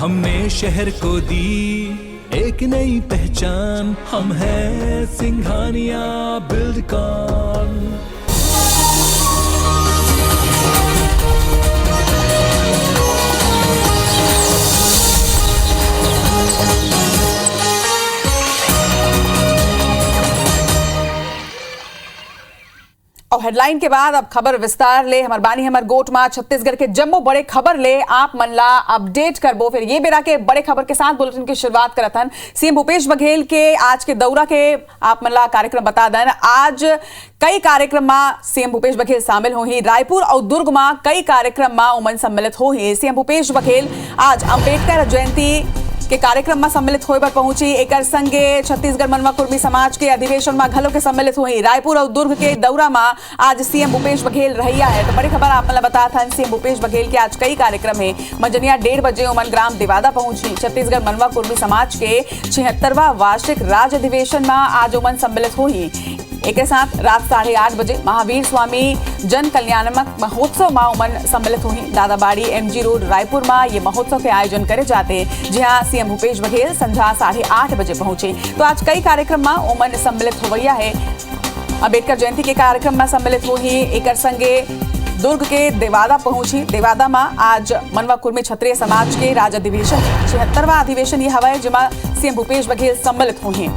हमने शहर को दी एक नई पहचान, हम हैं सिंघानिया बिल्डकॉन। और हेडलाइन के बाद अब खबर विस्तार ले हमार बानी हमार गोट मा छत्तीसगढ़ के जम्मू बड़े खबर ले आप मनला अपडेट करबो। फिर ये बेरा के बड़े खबर के साथ बुलेटिन की शुरुआत करत हन सीएम भूपेश बघेल के आज के दौरा के आप मनला कार्यक्रम बता दें। आज कई कार्यक्रम में सीएम भूपेश बघेल शामिल हो ही। रायपुर और दुर्ग में कई कार्यक्रम में उमन सम्मिलित हो ही। सीएम भूपेश बघेल आज अंबेडकर जयंती के कार्यक्रम में सम्मिलित होए पर पहुंची। एक संगे छत्तीसगढ़ मनवा कुर्मी समाज के अधिवेशन में घलों के सम्मिलित हुई। रायपुर और दुर्ग के दौरा में आज सीएम भूपेश बघेल रहिया है। तो बड़ी खबर आप मतलब बता था सीएम भूपेश बघेल के आज कई कार्यक्रम है। मंजनिया 1:30 बजे उमन ग्राम देवादा पहुंची। छत्तीसगढ़ मनवा कुर्मी समाज के 76वां वार्षिक राज्य अधिवेशन में आज उमन सम्मिलित हुई। एक साथ रात 8:30 बजे महावीर स्वामी जन कल्याणमक महोत्सव में उमन सम्मिलित हुई। दादाबाड़ी MG रोड रायपुर में ये महोत्सव के आयोजन करे जाते, जहां सीएम भूपेश बघेल संध्या 8:30 बजे पहुंचे। तो आज कई कार्यक्रम में उमन सम्मिलित होवैया है। अंबेडकर जयंती के कार्यक्रम में सम्मिलित हुई। एक संगे दुर्ग के देवादा पहुंची। देवादा में आज मनवा कुर्मी क्षत्रिय समाज के राज्य अधिवेशन 76वां अधिवेशन ये हवा जिसमें सीएम भूपेश बघेल सम्मिलित हुए।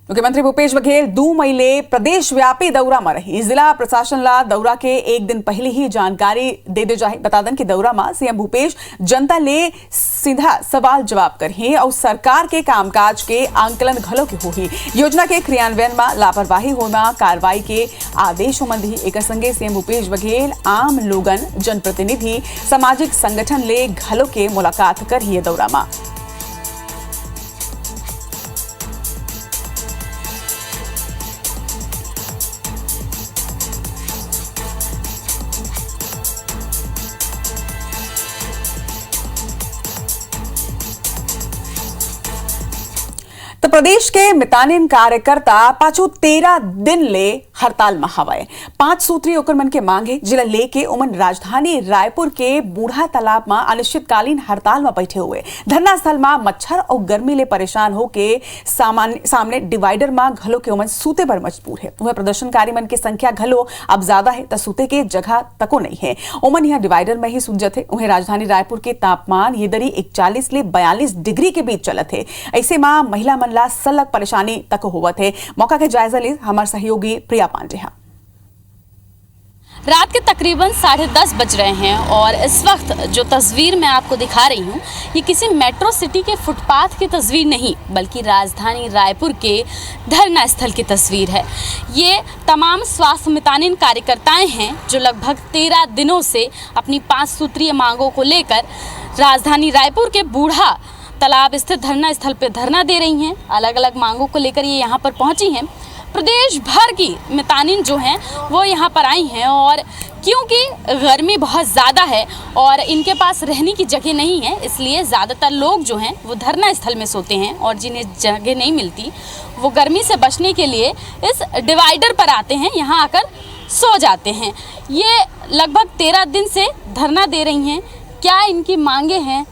मुख्यमंत्री भूपेश बघेल 2 मई ले प्रदेश व्यापी दौरा में रही। जिला प्रशासन ला दौरा के एक दिन पहले ही जानकारी दे दे जाए। बता दें कि दौरा में सीएम भूपेश जनता ले सीधा सवाल जवाब करही और सरकार के कामकाज के आंकलन घलो के होही। योजना के क्रियान्वयन में लापरवाही होना कार्रवाई के आदेश मंदी। एक संगे सीएम भूपेश बघेल आम लोगन जनप्रतिनिधि सामाजिक संगठन ले घलो के मुलाकात करही दौरा में। तो प्रदेश के मितानिन कार्यकर्ता पाछू 13 दिन ले हड़ताल में हवाए। 5 सूत्रीय ओकर मन के मांगे जिला लेके उमन राजधानी रायपुर के बूढ़ा तालाब में अनिश्चितकालीन हड़ताल में बैठे हुए। धरना स्थल में मच्छर और गर्मी ले परेशान होके सामने डिवाइडर में घलो के उमन सूते पर मजबूर है। वह प्रदर्शनकारी मन की संख्या घलो अब ज्यादा है तो सूते के जगह तको नहीं है। उमन यहाँ डिवाइडर में ही सूझत है। उन्हें राजधानी रायपुर के तापमान ये दरी 41 ले 42 डिग्री के बीच चलत है। ऐसे में महिला मन ला सलग परेशानी तक होवत है। मौका के जायजा ले हमारे सहयोगी प्रिया पांडे। रात के तकरीबन 10:30 बज रहे हैं और इस वक्त जो तस्वीर मैं आपको दिखा रही हूँ ये किसी मेट्रो सिटी के फुटपाथ की तस्वीर नहीं बल्कि राजधानी रायपुर के धरना स्थल की तस्वीर है। ये तमाम स्वास्थ्य मितानिन कार्यकर्ताएं हैं जो लगभग 13 दिनों से अपनी 5 सूत्रीय मांगों को लेकर राजधानी रायपुर के बूढ़ा तालाब स्थित धरना स्थल पर धरना दे रही हैं। अलग अलग मांगों को लेकर ये यहाँ पर पहुँची हैं। प्रदेश भर की मितानिन जो हैं वो यहाँ पर आई हैं और क्योंकि गर्मी बहुत ज़्यादा है और इनके पास रहने की जगह नहीं है इसलिए ज़्यादातर लोग जो हैं वो धरना स्थल में सोते हैं और जिन्हें जगह नहीं मिलती वो गर्मी से बचने के लिए इस डिवाइडर पर आते हैं, यहाँ आकर सो जाते हैं। ये लगभग 13 दिन से धरना दे रही हैं। क्या इनकी मांगे हैं,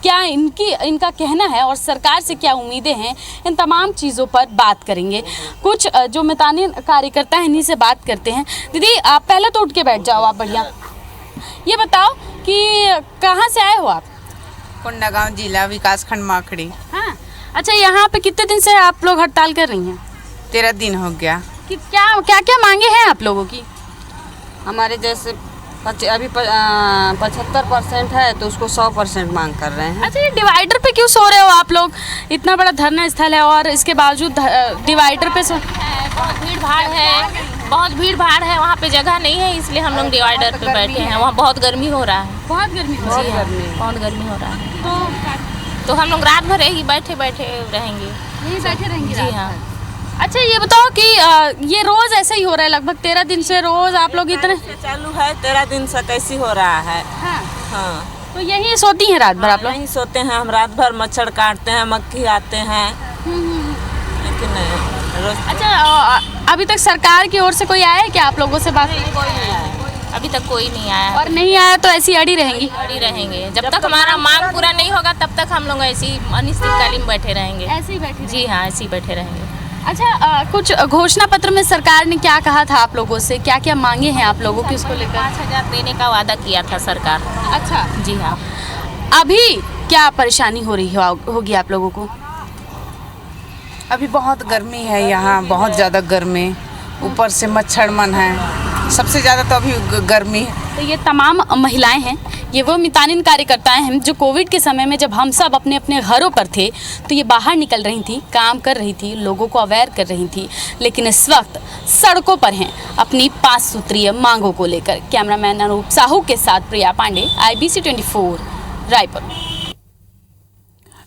क्या इनका कहना है और सरकार से क्या उम्मीदें हैं, इन तमाम चीज़ों पर बात करेंगे। कुछ जो मितानिन कार्यकर्ता हैं इन्हीं से बात करते हैं। दीदी आप पहले तो उठ के बैठ जाओ, आप बढ़िया ये बताओ कि कहाँ से आए हो आप? कोंडागांव जिला विकास खंड माखड़ी। हाँ अच्छा, यहाँ पे कितने दिन से आप लोग हड़ताल कर रही हैं? 13 दिन हो गया। कि क्या क्या मांगे हैं आप लोगों की? हमारे जैसे अभी 75% है तो उसको 100% मांग कर रहे हैं। अच्छा, ये डिवाइडर पे क्यों सो रहे हो आप लोग? इतना बड़ा धरना स्थल है और इसके बावजूद डिवाइडर पे सो बहुत भीड़ भाड़ है, वहाँ पे जगह नहीं है इसलिए हम लोग डिवाइडर पे बैठे हैं। वहाँ बहुत गर्मी हो रहा है। बहुत गर्मी हो रहा है तो हम लोग रात भर यही बैठे रहेंगे। जी हाँ। अच्छा ये बताओ कि ये रोज ऐसे ही हो रहा है? लगभग 13 दिन से रोज आप लोग इतने चालू है। 13 दिन से कैसी हो रहा है। हाँ। तो यही सोती हैं रात भर आप लोग? यहीं सोते हैं हम रात भर। मच्छर काटते हैं, मक्खी आते हैं लेकिन रोज। अच्छा अभी तक सरकार की ओर से कोई आया है क्या आप लोगों से बात? कोई नहीं आया। अभी तक कोई नहीं आया और नहीं आया तो ऐसी अड़ी रहेंगी? अड़ी रहेंगे जब तक हमारा मांग पूरा नहीं होगा, तब तक हम लोग ऐसे ही अनिश्चितकालीन बैठे रहेंगे। ऐसे ही बैठे? जी हाँ, ऐसे ही बैठे रहेंगे। अच्छा, कुछ घोषणा पत्र में सरकार ने क्या कहा था आप लोगों से? क्या क्या मांगे हैं आप लोगों की उसको लेकर? 5,000 देने का वादा किया था सरकार। अच्छा, जी हाँ। अभी क्या परेशानी हो रही होगी आप लोगों को? अभी बहुत गर्मी है यहाँ, बहुत ज़्यादा गर्मी, ऊपर से मच्छर मन है, सबसे ज़्यादा तो अभी गर्मी है। तो ये तमाम महिलाएं हैं, ये वो मितानिन कार्यकर्ताएं हैं जो कोविड के समय में जब हम सब अपने अपने घरों पर थे तो ये बाहर निकल रही थी, काम कर रही थी, लोगों को अवेयर कर रही थी, लेकिन इस वक्त सड़कों पर हैं अपनी 5 सूत्रीय मांगों को लेकर। कैमरामैन अनूप साहू के साथ प्रिया पांडे, IBC 24 रायपुर।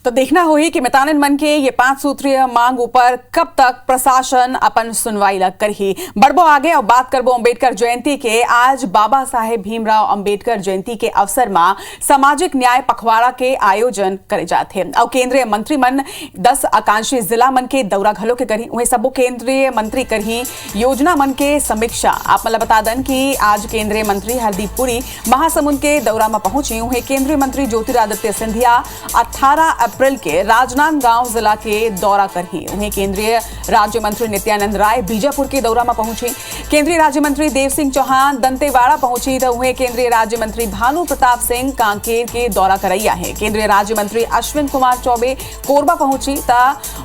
तो देखना होई कि मितानिन मन के ये 5 सूत्रीय मांग ऊपर कब तक प्रशासन अपन सुनवाई लग कर ही बढ़बो आगे। और बात करबो अंबेडकर जयंती के। आज बाबा साहेब भीमराव अंबेडकर जयंती के अवसर में सामाजिक न्याय पखवाड़ा के आयोजन करे जाते हैं और केंद्रीय मंत्री मन 10 आकांक्षी जिला मन के दौरा घलो के करी। वही सबो केंद्रीय मंत्री करही योजना मन के समीक्षा। आप मतलब बता दन कि आज केंद्रीय मंत्री हरदीप पुरी महासमुंद के दौरा में पहुंची। वही केंद्रीय मंत्री ज्योतिरादित्य सिंधिया 18 अप्रैल के राजनांदगांव जिला के दौरा करही। वहीं केंद्रीय राज्य मंत्री नित्यानंद राय बीजापुर के दौरा में पहुंची। केंद्रीय राज्य मंत्री देव सिंह चौहान दंतेवाड़ा पहुंची तो वहीं केंद्रीय राज्य मंत्री भानु प्रताप सिंह कांकेर के दौरा करैया है। केंद्रीय राज्य मंत्री अश्विन कुमार चौबे कोरबा पहुंची ता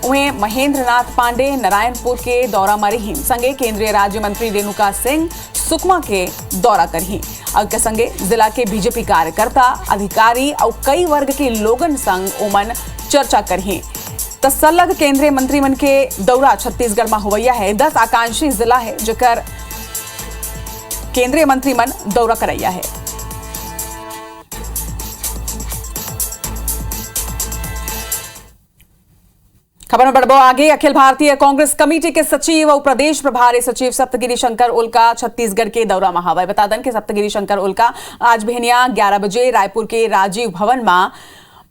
वहीं महेंद्र नाथ पांडे नारायणपुर के दौरा में रही। संगे केंद्रीय राज्य मंत्री रेणुका सिंह सुकमा के दौरा करही। और संगे जिला के बीजेपी कार्यकर्ता अधिकारी और कई वर्ग के लोगन संग ओमन चर्चा करही। तसल्लग केंद्रीय मंत्री मन के दौरा छत्तीसगढ़ में हुआ है। 10 आकांक्षी जिला है जेकर केंद्रीय मंत्री मन दौरा करैया है। खबर में बढ़बो आगे। अखिल भारतीय कांग्रेस कमेटी के सचिव और प्रदेश प्रभारी सचिव सप्तगिरी शंकर उल्का छत्तीसगढ़ के दौरा में हवा। बता दें कि सप्तगिरी शंकर उल्का आज भिनिया 11 बजे रायपुर के राजीव भवन में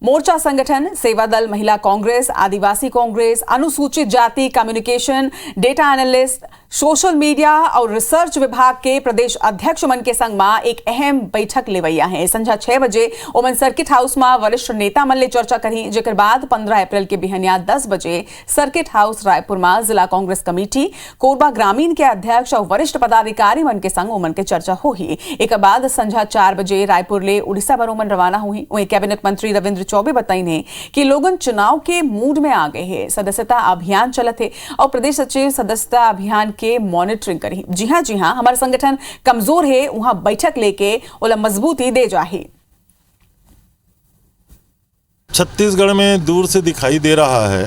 मोर्चा संगठन, सेवा दल, महिला कांग्रेस, आदिवासी कांग्रेस, अनुसूचित जाति, communication, data analyst, social media और रिसर्च विभाग के प्रदेश अध्यक्ष मन के संग में एक अहम बैठक लेवैया है। संझा 6 बजे ओमन सर्किट हाउस में वरिष्ठ नेता मन ले चर्चा करी। जेकर बाद 15 अप्रैल के बिहनिया 10 बजे सर्किट हाउस रायपुर में जिला कांग्रेस कमेटी, कोरबा ग्रामीण के अध्यक्ष और वरिष्ठ पदाधिकारी मन के संग ओमन के चर्चा होही। एक बाद संझा 4 बजे रायपुर ले उड़ीसा बर ओमन रवाना हुई। वहीं कैबिनेट मंत्री रविंद्र चौबे बताइने कि लोगन चुनाव के मूड में आ गए हैं। सदस्यता अभियान चलत है और प्रदेश सचिव सदस्यता अभियान के मॉनिटरिंग करी। जी हाँ, हमारा संगठन कमजोर है, वहां बैठक लेके ओला मजबूती दे जाही। छत्तीसगढ़ में दूर से दिखाई दे रहा है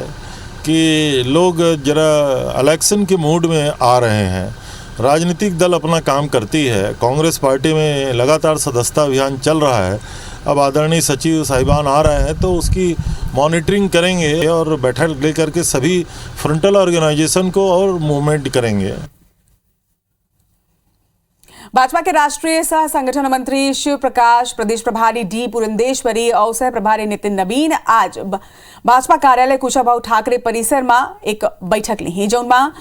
कि लोग जरा इलेक्शन के मूड में आ रहे हैं। राजनीतिक दल अपना काम करती है। कांग्रेस पार्टी में लगातार सदस्यता अभियान चल रहा है। अब आदरणीय सचिव साहिबान आ रहे हैं तो उसकी मॉनिटरिंग करेंगे और बैठक लेकर के सभी फ्रंटल ऑर्गेनाइजेशन को और मूवमेंट करेंगे। भाजपा के राष्ट्रीय सह संगठन मंत्री शिव प्रकाश, प्रदेश प्रभारी डी पुरंदेश्वरी और सह प्रभारी नितिन नवीन आज भाजपा कार्यालय कुशाभाऊ ठाकरे परिसर में एक बैठक ली। जौन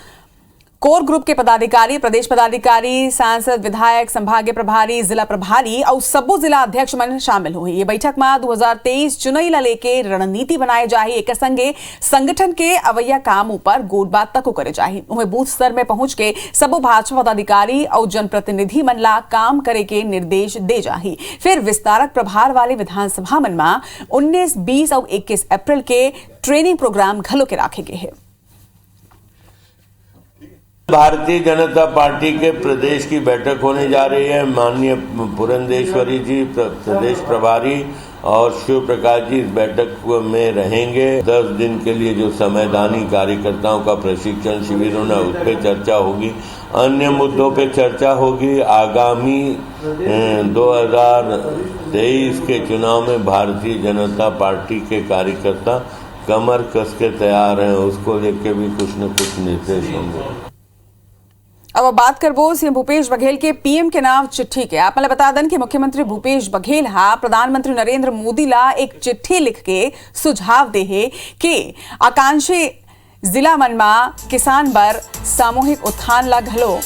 कोर ग्रुप के पदाधिकारी, प्रदेश पदाधिकारी, सांसद, विधायक, संभागीय प्रभारी, जिला प्रभारी और सबो जिला अध्यक्ष मन शामिल हुए। ये बैठक में 2023 चुनाई ला लेके रणनीति बनाए जाही। एक संगे संगठन के अवैया काम ऊपर गोट बात तक करे जाही। उन्हें बूथ स्तर में पहुंच के सबो भाजपा पदाधिकारी और जनप्रतिनिधि मन ला काम करे के निर्देश दे जाही। फिर विस्तारक प्रभार वाले विधानसभा मन में 19, 20 और 21 अप्रैल के ट्रेनिंग प्रोग्राम घलो के राखे गए हैं। भारतीय जनता पार्टी के प्रदेश की बैठक होने जा रही है। माननीय पुरंदेश्वरी जी प्रदेश प्रभारी और शिव प्रकाश जी इस बैठक में रहेंगे। 10 दिन के लिए जो समयदानी कार्यकर्ताओं का प्रशिक्षण शिविर होना उस पर चर्चा होगी। अन्य मुद्दों पे चर्चा होगी। आगामी 2023 के चुनाव में भारतीय जनता पार्टी के कार्यकर्ता कमर कस के तैयार हैं, उसको लेके भी कुछ न कुछ निर्देश होंगे। अब बात करबो सीएम भूपेश बघेल के पीएम के नाम चिट्ठी के। आप बता दें कि मुख्यमंत्री भूपेश बघेल प्रधानमंत्री नरेंद्र मोदी ला एक चिट्ठी लिख के सुझाव दे है कि आकांक्षी जिला मन में किसान बर सामूहिक उत्थान ला घलो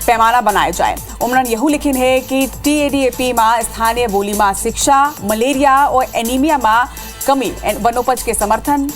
पैमाना बनाए जाए। उमरन यहू लिखिन है कि TADAP में स्थानीय बोली में शिक्षा, मलेरिया और एनीमिया में कमी, वनोपज के समर्थन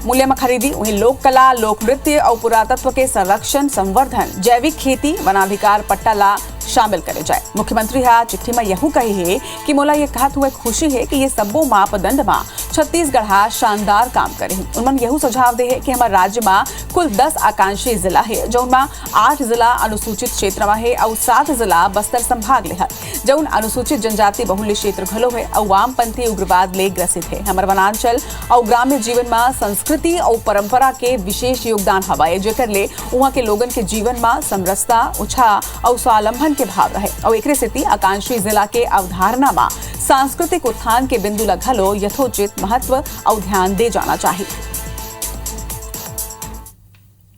मूल्य में खरीदी, वहीं लोक कला, लोक नृत्य और पुरातत्व के संरक्षण, संवर्धन, जैविक खेती, वनाधिकार पट्टा ला शामिल करे जाए। मुख्यमंत्री हा चिट्ठी में यहू कही है कि मोला ये कहत हुए खुशी है कि ये सबो मापदंड में छत्तीसगढ़ हा शानदार काम करे। उन्होंने यहू सुझाव दे है कि हमारे राज्य में कुल 10 आकांक्षी जिला है, जौन 8 जिला अनुसूचित क्षेत्र में है और 7 जिला बस्तर संभाग ले है, जौन अनुसूचित जनजाति बहुल्य क्षेत्र घलो है और वामपंथी उग्रवाद ले ग्रसित है। हमारे वनांचल और ग्राम्य जीवन में संस्कृति और परंपरा के विशेष योगदान हवाए, जेकर ले वहाँ के लोगन के जीवन में समरसता, उत्साह और स्वावलंबन के भाव रहे और एक स्थिति आकांक्षी जिला के अवधारणा में सांस्कृतिक उत्थान के बिंदु लगलो यथोचित महत्व और ध्यान दे जाना चाहिए।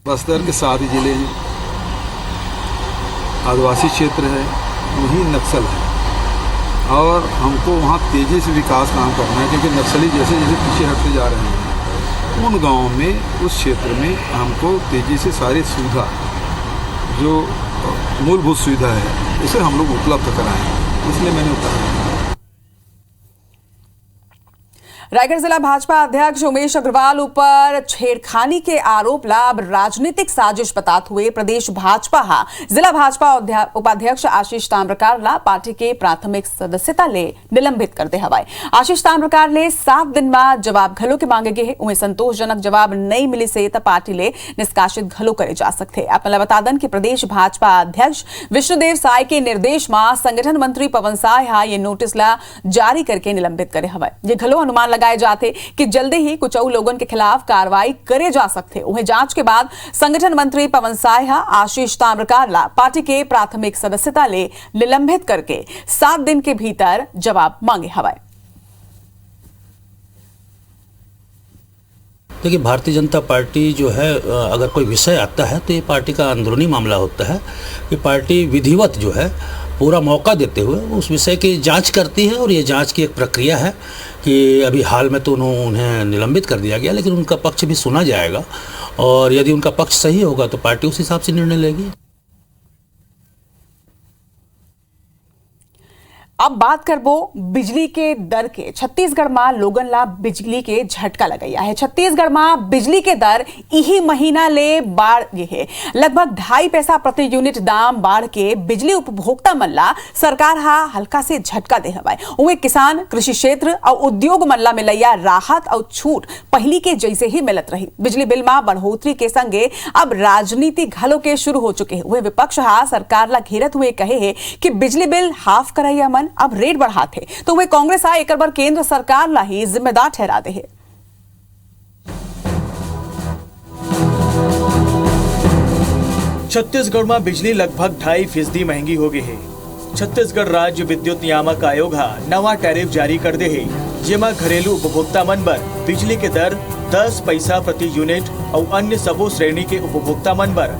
बस्तर के 7 जिले हैं, आदिवासी क्षेत्र है, वही नक्सल है और हमको वहाँ तेजी से विकास काम करना है, क्योंकि नक्सली जैसे जैसे पीछे हटते जा रहे हैं, उन गाँव में, उस क्षेत्र में हमको तेजी से सारी सुविधा जो मूलभूत सुविधा है उसे हम लोग उपलब्ध कराएं, इसलिए मैंने उतारा। रायगढ़ जिला भाजपा अध्यक्ष उमेश अग्रवाल ऊपर छेड़खानी के आरोप लाभ राजनीतिक साजिश बताते हुए प्रदेश भाजपा हा जिला भाजपा उपाध्यक्ष आशीष ताम्रकार ला पार्टी के प्राथमिक सदस्यता ले निलंबित कर दे हवाए। आशीष ताम्रकार ले 7 दिन में जवाब घलो के मांगे गए, उन्हें संतोषजनक जवाब नहीं मिली से पार्टी ले निष्कासित घलो करे जा सकते। अपना बता दन कि प्रदेश भाजपा अध्यक्ष विष्णुदेव साय के निर्देश में संगठन मंत्री पवन साय हा ये नोटिस ला जारी करके निलंबित करे हवाए। ये घलो अनुमान लगाए जाते कि जल्दी ही कुछ और लोगों के खिलाफ कार्रवाई करे जा सकते। उन्हें जांच के बाद संगठन मंत्री पवन साय आशीष ताम्रकार ला पार्टी के प्राथमिक सदस्यता ले निलंबित करके 7 दिन के भीतर जवाब मांगे हवाए। देखिए, भारतीय जनता पार्टी जो है अगर कोई विषय आता है तो ये पार्टी का अंदरूनी मामला होता है कि पार्टी विधिवत जो है पूरा मौका देते हुए उस विषय की जांच करती है और ये जांच की एक प्रक्रिया है कि अभी हाल में तो उन्हें निलंबित कर दिया गया, लेकिन उनका पक्ष भी सुना जाएगा और यदि उनका पक्ष सही होगा तो पार्टी उस हिसाब से निर्णय लेगी। अब बात करबो बिजली के दर के। छत्तीसगढ़ में लोगन ला बिजली के झटका लगाया है। छत्तीसगढ़ में बिजली के दर यही महीना ले बाढ़ गए है। लगभग 2.5 पैसा प्रति यूनिट दाम बाढ़ के बिजली उपभोक्ता मन ला सरकार हा हल्का से झटका दे हवाए। उन्हें किसान, कृषि क्षेत्र और उद्योग मन ला मिलैया राहत और छूट पहली के जैसे ही मिलत रही। बिजली बिल में बढ़ोतरी के संगे अब राजनीति घलो के शुरू हो चुके हैं। वह विपक्ष हा सरकार ला घेरत हुए कहे है कि बिजली बिल हाफ कराइया मन अब रेट बढ़ाते, तो वे कांग्रेस आए एक बार केंद्र सरकार ला ही जिम्मेदार ठहरा दे है। छत्तीसगढ़ में बिजली लगभग 2.5% महंगी हो गई है। छत्तीसगढ़ राज्य विद्युत नियामक आयोग हा नवा टैरिफ जारी कर दे है, जेमा घरेलू उपभोक्ता मन बर बिजली के दर 10 पैसा प्रति यूनिट और अन्य सबो श्रेणी के उपभोक्ता मन बर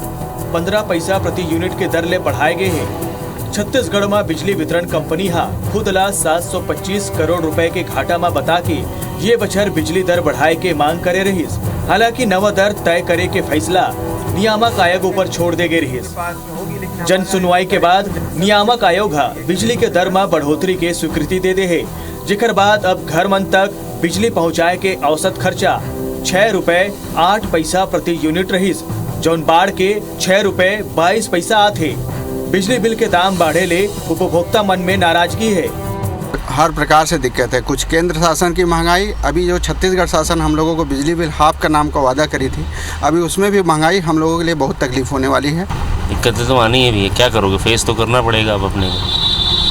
15 पैसा प्रति यूनिट के दर ले बढ़ाए गए हैं। छत्तीसगढ़ में बिजली वितरण कंपनी हा खुद ला 725 करोड़ रुपए के घाटा में बता के ये बछर बिजली दर बढ़ाए के मांग करे रहीस। हालांकि नवा दर तय करे के फैसला नियामक आयोग ऊपर छोड़ दे गए रहीस। जन सुनवाई के बाद नियामक आयोग हा बिजली के दर में बढ़ोतरी के स्वीकृति दे दे है, जेकर बाद अब घर मन तक बिजली पहुँचाए के औसत खर्चा 6 रुपए 8 पैसा प्रति यूनिट रहीस, जौन बाढ़ के 6 रुपए 22 पैसा आते। बिजली बिल के दाम बढ़े ले उपभोक्ता मन में नाराजगी है। हर प्रकार से दिक्कत है। कुछ केंद्र शासन की महंगाई, अभी जो छत्तीसगढ़ शासन हम लोगों को बिजली बिल हाफ का नाम का वादा करी थी, अभी उसमें भी महंगाई हम लोगों के लिए बहुत तकलीफ होने वाली है। दिक्कतें तो आनी है भी, क्या करोगे, फेस तो करना पड़ेगा अब अपने को।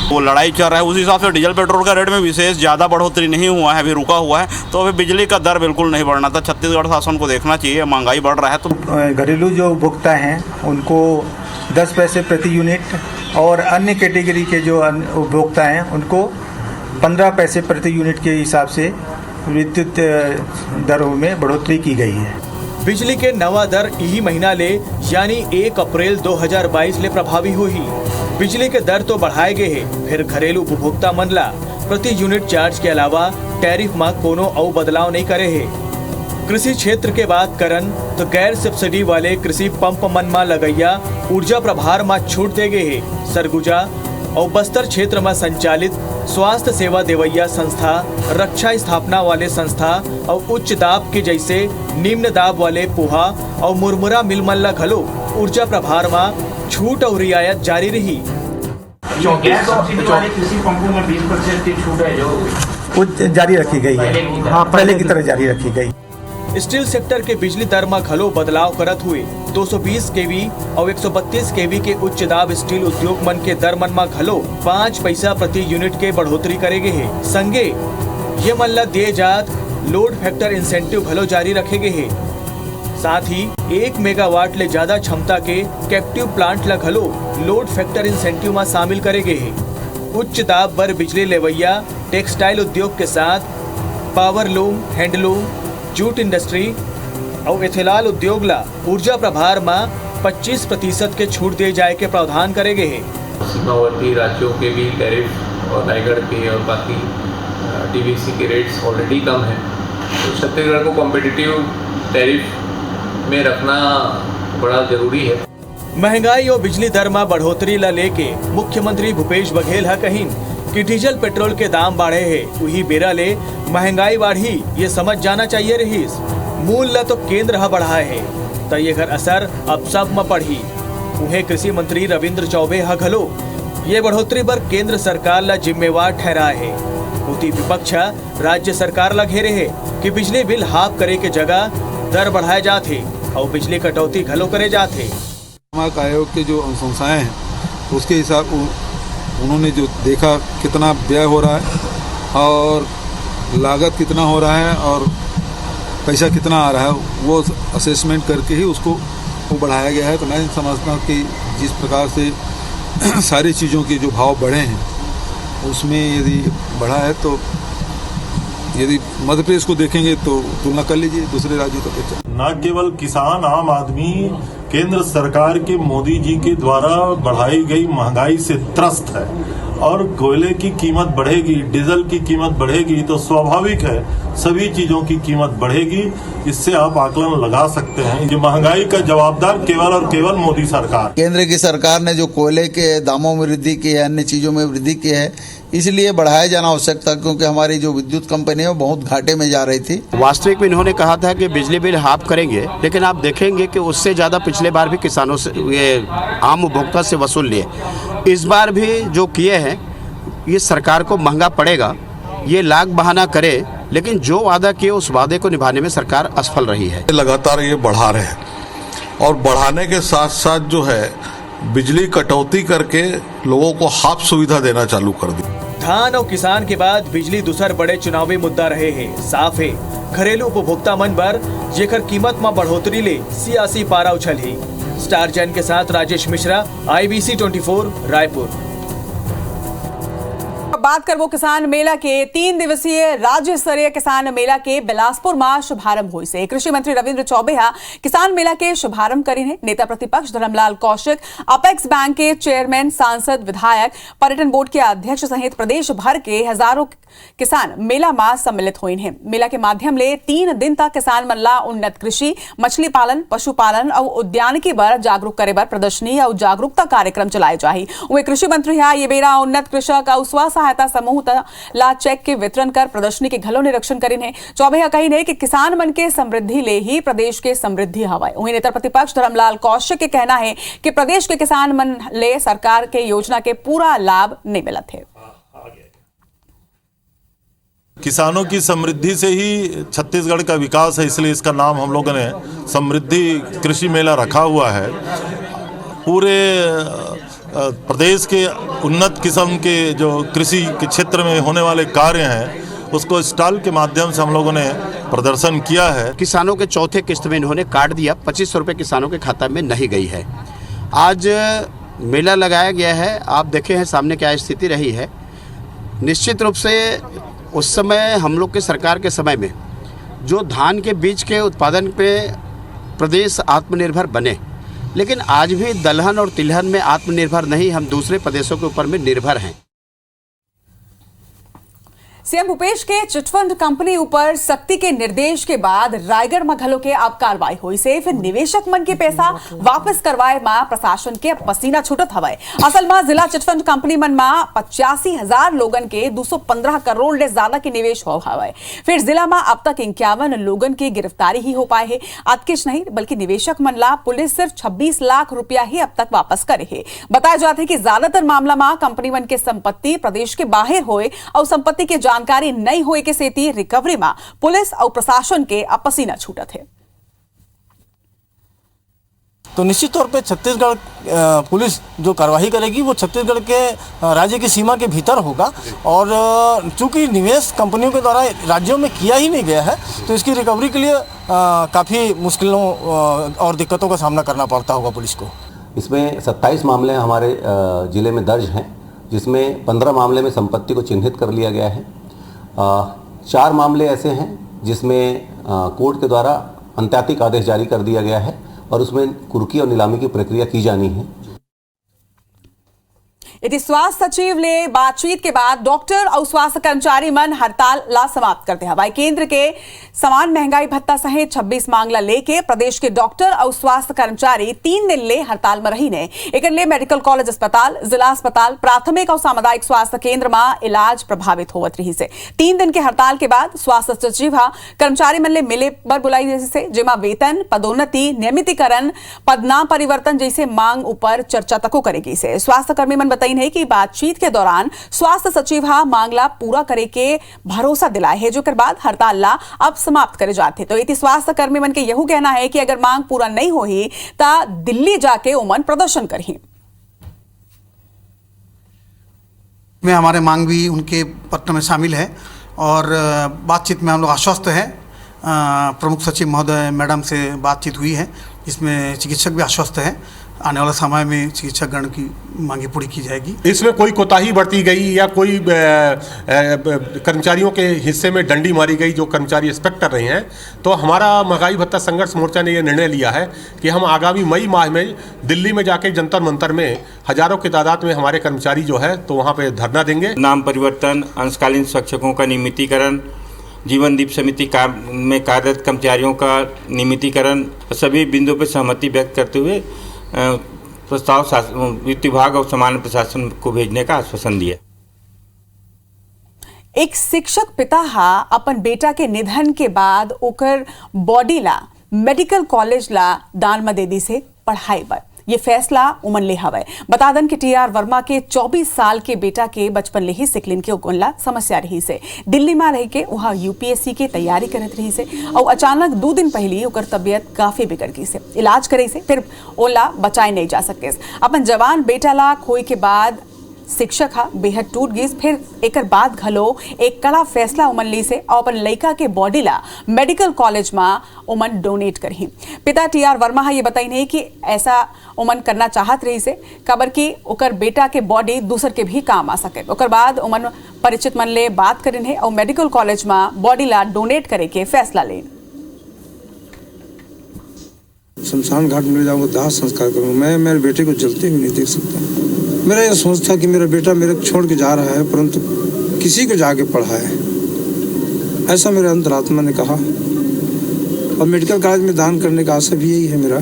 वो लड़ाई चल रहा है, उस हिसाब से डीजल पेट्रोल का रेट में विशेष ज़्यादा बढ़ोतरी नहीं हुआ है, अभी रुका हुआ है, तो अभी बिजली का दर बिल्कुल नहीं बढ़ना था। छत्तीसगढ़ शासन को देखना चाहिए, महंगाई बढ़ रहा है तो घरेलू जो उपभोक्ता हैं उनको 10 पैसे प्रति यूनिट और अन्य कैटेगरी के जो उपभोक्ता हैं उनको 15 पैसे प्रति यूनिट के हिसाब से विद्युत दरों में बढ़ोतरी की गई है। बिजली के नवा दर यही महीना ले यानी 1 अप्रैल 2022 ले प्रभावी हुई। बिजली के दर तो बढ़ाए गए हैं, फिर घरेलू उपभोक्ता मन ला प्रति यूनिट चार्ज के अलावा टैरिफ में कोनो और बदलाव नहीं करे है। कृषि क्षेत्र के बात करन तो गैर सब्सिडी वाले कृषि पंप मन में लगैया ऊर्जा प्रभार में छूट दे गए है। सरगुजा और बस्तर क्षेत्र में संचालित स्वास्थ्य सेवा देवैया संस्था, रक्षा स्थापना वाले संस्था और उच्च दाब के जैसे निम्न दाब वाले पोहा और मुरमुरा मिल मल्ला घलो ऊर्जा प्रभार में छूट और रियायत जारी रही। गैस सब्सिडी वाले कृषि पंपों में 20% की छूट है जो जारी रखी गई है। हाँ, पहले की तरह जारी रखी गई। स्टील सेक्टर के बिजली दर में घलो बदलाव करत हुए 220 केवी और 132 केवी के उच्च दाब स्टील उद्योग मन के दर मन में घलो 5 पैसा प्रति यूनिट के बढ़ोतरी करेगे है। संगे ये मल्ला दिए जात लोड फैक्टर इंसेंटिव घलो जारी रखेगे है। साथ ही 1 मेगावाट ले ज्यादा क्षमता के कैप्टिव प्लांट ला घलो लोड फैक्टर इंसेंटिव में शामिल करेगे है। उच्च दाब पर बिजली लेवैया टेक्सटाइल उद्योग के साथ पावरलूम, हैंडलूम, जूट इंडस्ट्री और एथेनॉल उद्योग ला ऊर्जा प्रभार में 25% के छूट दिए जाए के प्रावधान करेंगे है। सीमावर्ती राज्यों के भी टैरिफ और रायगढ़ के और बाकी टीबीसी के रेट्स ऑलरेडी कम हैं, तो छत्तीसगढ़ को कॉम्पिटिटिव टैरिफ में रखना बड़ा जरूरी है। महंगाई और बिजली दर में बढ़ोतरी ला लेके मुख्यमंत्री भूपेश बघेल हा कहीं कि डीजल पेट्रोल के दाम बढ़े है, वही बेरा ले महंगाई बढ़ी ये समझ जाना चाहिए रहीस। मूल्य तो केंद्र हा बढ़ाए है तो ये घर असर अब सब में पड़ी। उन्हें कृषि मंत्री रविंद्र चौबे हा घलो ये बढ़ोतरी पर केंद्र सरकार ला जिम्मेवार ठहराए है। उती विपक्ष राज्य सरकार ला घेरे है कि बिजली बिल हाफ करे के जगह दर बढ़ाए जाते और बिजली कटौती घलो करे जाते। आयोग के जो अनुशंसाएं हैं उसके हिसाब उन्होंने जो देखा कितना व्यय हो रहा है और लागत कितना हो रहा है और पैसा कितना आ रहा है, वो असेसमेंट करके ही उसको वो बढ़ाया गया है। तो मैं समझता हूँ कि जिस प्रकार से सारी चीज़ों के जो भाव बढ़े हैं उसमें यदि बढ़ा है तो यदि मध्य प्रदेश को देखेंगे तो तुलना कर लीजिए दूसरे राज्यों का। न केवल किसान, आम आदमी केंद्र सरकार के मोदी जी के द्वारा बढ़ाई गई महंगाई से त्रस्त है और कोयले की कीमत बढ़ेगी, डीजल की कीमत बढ़ेगी तो स्वाभाविक है सभी चीजों की कीमत बढ़ेगी। इससे आप आकलन लगा सकते हैं ये महंगाई का जवाबदार केवल और केवल मोदी सरकार। केंद्र की सरकार ने जो कोयले के दामों में वृद्धि की है, अन्य चीजों में वृद्धि की है, इसलिए बढ़ाया जाना आवश्यक था क्योंकि हमारी जो विद्युत कंपनी है वो बहुत घाटे में जा रही थी। वास्तविक में इन्होंने कहा था कि बिजली बिल हाफ करेंगे, लेकिन आप देखेंगे कि उससे ज़्यादा पिछले बार भी किसानों से, ये आम उपभोक्ता से वसूल लिए। इस बार भी जो किए हैं ये सरकार को महंगा पड़ेगा, ये लाख बहाना करे, लेकिन जो वादा किए उस वादे को निभाने में सरकार असफल रही है। लगातार ये बढ़ा रहे हैं और बढ़ाने के साथ साथ जो है बिजली कटौती करके लोगों को हाफ सुविधा देना चालू कर दी। धान और किसान के बाद बिजली दूसर बड़े चुनावी मुद्दा रहे हैं। साफ है घरेलू उपभोक्ता मन पर जेकर कीमत में बढ़ोतरी ले सियासी पारा उछल ही। स्टार जैन के साथ राजेश मिश्रा, IBC 24 रायपुर। बात करबो किसान मेला के 3 दिवसीय राज्य स्तरीय किसान मेला के बिलासपुर में शुभारंभ हुई से कृषि मंत्री रविंद्र चौबे किसान मेला के शुभारंभ करी है। नेता प्रतिपक्ष धर्मलाल कौशिक, अपेक्स बैंक के चेयरमैन, सांसद, विधायक, पर्यटन बोर्ड के अध्यक्ष सहित प्रदेश भर के हजारों किसान मेला में सम्मिलित हुए हैं। मेला के माध्यम ले 3 दिन तक किसान मन ला उन्नत कृषि, मछली पालन, पशुपालन और उद्यानिकी पर जागरूक करे बर प्रदर्शनी और जागरूकता कार्यक्रम चलाए जाही। वे कृषि मंत्री ये बेरा उन्नत कृषक और स्व सहायता समूह ला चेक के वितरण कर प्रदर्शनी के घलो निरीक्षण करीन है। चौबे कही है कि किसान मन के समृद्धि ले ही प्रदेश के समृद्धि हवाए। वहीं नेता प्रतिपक्ष धर्मलाल कौशिक के कहना है कि प्रदेश के किसान मन ले सरकार के योजना के पूरा लाभ नहीं मिला थे। किसानों की समृद्धि से ही छत्तीसगढ़ का विकास है, इसलिए इसका नाम हम लोगों ने समृद्धि कृषि मेला रखा हुआ है। पूरे प्रदेश के उन्नत किस्म के जो कृषि के क्षेत्र में होने वाले कार्य हैं उसको स्टॉल के माध्यम से हम लोगों ने प्रदर्शन किया है। किसानों के चौथे किस्त में इन्होंने काट दिया, 2500 रुपये किसानों के खाता में नहीं गई है। आज मेला लगाया गया है, आप देखे हैं सामने क्या स्थिति रही है। निश्चित रूप से उस समय हम लोग के सरकार के समय में जो धान के बीज के उत्पादन पे प्रदेश आत्मनिर्भर बने, लेकिन आज भी दलहन और तिलहन में आत्मनिर्भर नहीं, हम दूसरे प्रदेशों के ऊपर में निर्भर हैं। सीएम भूपेश के चिटफंड कंपनी ऊपर सख्ती के निर्देश के बाद रायगढ़ में घलो के अब कार्रवाई हुई से फिर निवेशक मन के पैसा वापस करवाए मा प्रशासन के पसीना छूटत हवाए। असल में जिला चिटफंड कंपनी मन मा 85,000 लोगन के 215 करोड़ ले ज्यादा के निवेश हो हवाए। फिर जिला में अब तक 51 लोगन की गिरफ्तारी ही हो पाए है। अतकिश नहीं बल्कि निवेशक मन ला पुलिस सिर्फ 26 लाख रुपया ही अब तक वापस करे है। बताया जाता है कि ज्यादातर मामला में कंपनी मन के संपत्ति प्रदेश के बाहर होए और संपत्ति के जानकारी नहीं होए के सेती रिकवरी में पुलिस और प्रशासन के पसीना छूटत है। तो निश्चित तौर पे छत्तीसगढ़ पुलिस जो कार्रवाई करेगी वो छत्तीसगढ़ के राज्य की सीमा के भीतर होगा और चूंकि निवेश कंपनियों के द्वारा राज्यों में किया ही नहीं गया है तो इसकी रिकवरी के लिए काफ़ी मुश्किलों और दिक्कतों का सामना करना पड़ता होगा पुलिस को। इसमें 27 मामले हमारे ज़िले में दर्ज हैं, जिसमें 15 मामले में संपत्ति को चिन्हित कर लिया गया है। 4 मामले ऐसे हैं जिसमें कोर्ट के द्वारा अंत्यातिक आदेश जारी कर दिया गया है और उसमें कुर्की और नीलामी की प्रक्रिया की जानी है। इति स्वास्थ्य सचिव ले बातचीत के बाद डॉक्टर और स्वास्थ्य कर्मचारी मन हड़ताल ला समाप्त करते हवाई। केंद्र के समान महंगाई भत्ता सहित 26 मांगला लेके प्रदेश के डॉक्टर और स्वास्थ्य कर्मचारी 3 दिन ले हड़ताल में रही ने। एक ले मेडिकल कॉलेज अस्पताल, जिला अस्पताल, प्राथमिक और सामुदायिक स्वास्थ्य केंद्र में इलाज प्रभावित होवत रही से। 3 दिन के हड़ताल के बाद स्वास्थ्य सचिव कर्मचारी मन ले मिले पर बुलाई जैसे जेमा वेतन, पदोन्नति, नियमितीकरण, पदनाम परिवर्तन जैसे मांग ऊपर चर्चा तको करेगी से। स्वास्थ्य कर्मी मन बताई है कि बातचीत के दौरान स्वास्थ्य सचिव मांगला पूरा करे के भरोसा दिलाए है, जो कर बाद हड़ताल ला अब समाप्त करे जाते। तो इति स्वास्थ्य कर्मी मन के यहू कहना है कि अगर मांग पूरा नहीं होही ता दिल्ली जाके उमन प्रदर्शन करही। में हमारे मांग भी उनके पत्र में शामिल है और बातचीत में हम लोग आश्वस्त हैं। प्रमुख सचिव महोदय मैडम से बातचीत हुई है, इसमें चिकित्सक भी आश्वस्त हैं। आने वाला समय में चिकित्सक गण की मांगे पूरी की जाएगी। इसमें कोई कोताही बरती गई या कोई कर्मचारियों के हिस्से में डंडी मारी गई जो कर्मचारी एक्सपेक्ट कर रहे हैं, तो हमारा महंगाई भत्ता संघर्ष मोर्चा ने यह निर्णय लिया है कि हम आगामी मई माह में दिल्ली में जाके जंतर मंतर में हजारों की तादाद में हमारे कर्मचारी जो है तो वहाँ पे धरना देंगे। नाम परिवर्तन, अंशकालीन शिक्षकों का नियमितीकरण, जीवनदीप समिति में कार्यरत कर्मचारियों का नियमितीकरण, सभी बिंदुओं पर सहमति व्यक्त करते हुए प्रस्ताव वित्त विभाग और सामान्य प्रशासन को भेजने का आश्वासन दिया। एक शिक्षक पिता अपन बेटा के निधन के बाद ओकर बॉडी ला मेडिकल कॉलेज ला दान में दे दी से पढ़ाई पर। ये फैसला उमन ले हवे। बता दन कि टीआर वर्मा के 24 साल के बेटा के बचपन ले ही सिकलिन के उगनला समस्या रही से। दिल्ली में रह के वहाँ यूपीएससी के तैयारी करत रही से और अचानक 2 दिन पहले ओकर तबियत काफी बिगड़ गई से। इलाज करे से फिर ओला बचाए नहीं जा सके। अपन जवान बेटा ला खोई के बाद शिक्षक बेहद टूट गई। फिर एक बाद घलो एक कड़ा फैसला उमन ली से और अपन लड़का के बॉडी ला मेडिकल कॉलेज में उमन डोनेट करही। पिता टीआर वर्मा ये बताई नहीं कि ऐसा उमन करना चाहत रही से खबर की ओकर बेटा के बॉडी दूसर के भी काम आ सके। ओकर बाद उमन परिचित मन ले बात करिन है और मेडिकल कॉलेज में बॉडी ला डोनेट करे के फैसला ले। शमशान घाट में जाऊंगा, दाह संस्कार करूंगा। मैं मेरे बेटे को जलते हुए नहीं देख सकता। मेरा यह सोच था कि मेरा बेटा मेरे को छोड़ के जा रहा है, परंतु किसी को जाके पढ़ाए, ऐसा मेरे अंतरात्मा ने कहा। और मेडिकल कॉलेज में दान करने का आशा भी यही है मेरा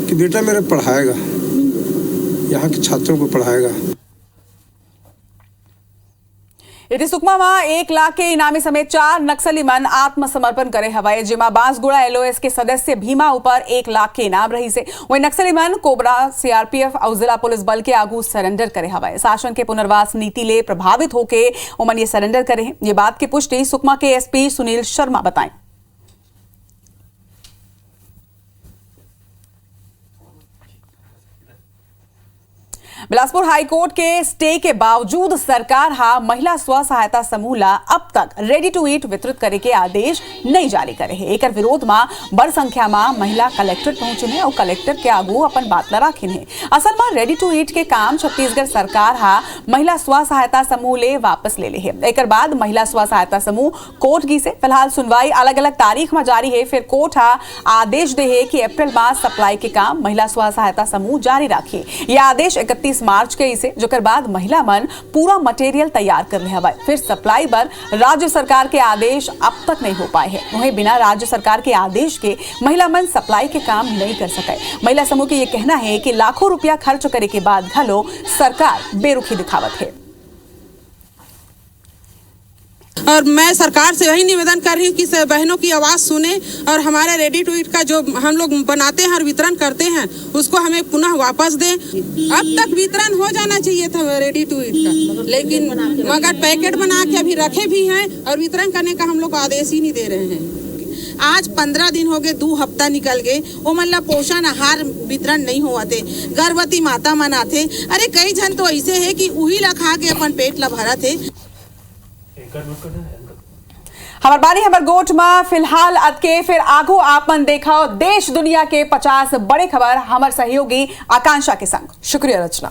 कि बेटा मेरा पढ़ाएगा, यहाँ के छात्रों को पढ़ाएगा। इति सुकमा में 1 लाख के इनामी समेत 4 नक्सली मन आत्मसमर्पण करे हवाए, जेमा बांसगुड़ा एलओएस के सदस्य भीमा ऊपर 1 लाख के इनाम रही से। वही नक्सली मन कोबरा, सीआरपीएफ और जिला पुलिस बल के आगू सरेंडर करे हवाए। शासन के पुनर्वास नीति ले प्रभावित होके उमन ये सरेंडर करे। ये बात की पुष्टि सुकमा के एसपी सुनील शर्मा बताएं। बिलासपुर हाईकोर्ट के स्टे के बावजूद सरकार महिला स्व सहायता समूह ला अब तक रेडी टू ईट वितरित करे के आदेश नहीं जारी करे है। एक विरोध में बड़ संख्या में महिला कलेक्ट्रेट पहुंचे है और कलेक्टर के आगू अपन बात ला रखिन है। असल में रेडी टू ईट के काम छत्तीसगढ़ सरकार महिला स्व सहायता समूह ले वापस ले है। एक बाद महिला स्व सहायता समूह कोर्ट की से फिलहाल सुनवाई अलग अलग तारीख में जारी है। फिर कोर्ट आदेश दे है कि अप्रैल माह सप्लाई के काम महिला स्व सहायता समूह जारी रखी। यह आदेश 31 26 मार्च के इसे जोकर बाद महिला मन पूरा मटेरियल तैयार कर ले हवा फिर सप्लाई पर राज्य सरकार के आदेश अब तक नहीं हो पाए हैं। वहीं बिना राज्य सरकार के आदेश के महिला मन सप्लाई के काम नहीं कर सके। महिला समूह के ये कहना है कि लाखों रुपया खर्च करे के बाद घलो सरकार बेरुखी दिखावत है। और मैं सरकार से वही निवेदन कर रही हूँ कि बहनों की आवाज़ सुने और हमारे रेडी टू ईट का जो हम लोग बनाते हैं और वितरण करते हैं उसको हमें पुनः वापस दें। अब तक वितरण हो जाना चाहिए था रेडी टू ईट का, लेकिन मगर पैकेट बना के अभी रखे भी हैं और वितरण करने का हम लोग आदेश ही नहीं दे रहे हैं। आज 15 दिन हो गए, 2 हफ्ता निकल गए, वो मतलब पोषण आहार वितरण नहीं हुआ थे। गर्भवती माता मना थे, अरे कई जन तो ऐसे है कि वही ला खा के अपन पेट ला भरा थे। हमार बानी हमार गोट में फिलहाल अदके फिर आगो आपन देखा देश दुनिया के 50 बड़े खबर हमार सहयोगी आकांक्षा के संग। शुक्रिया रचना।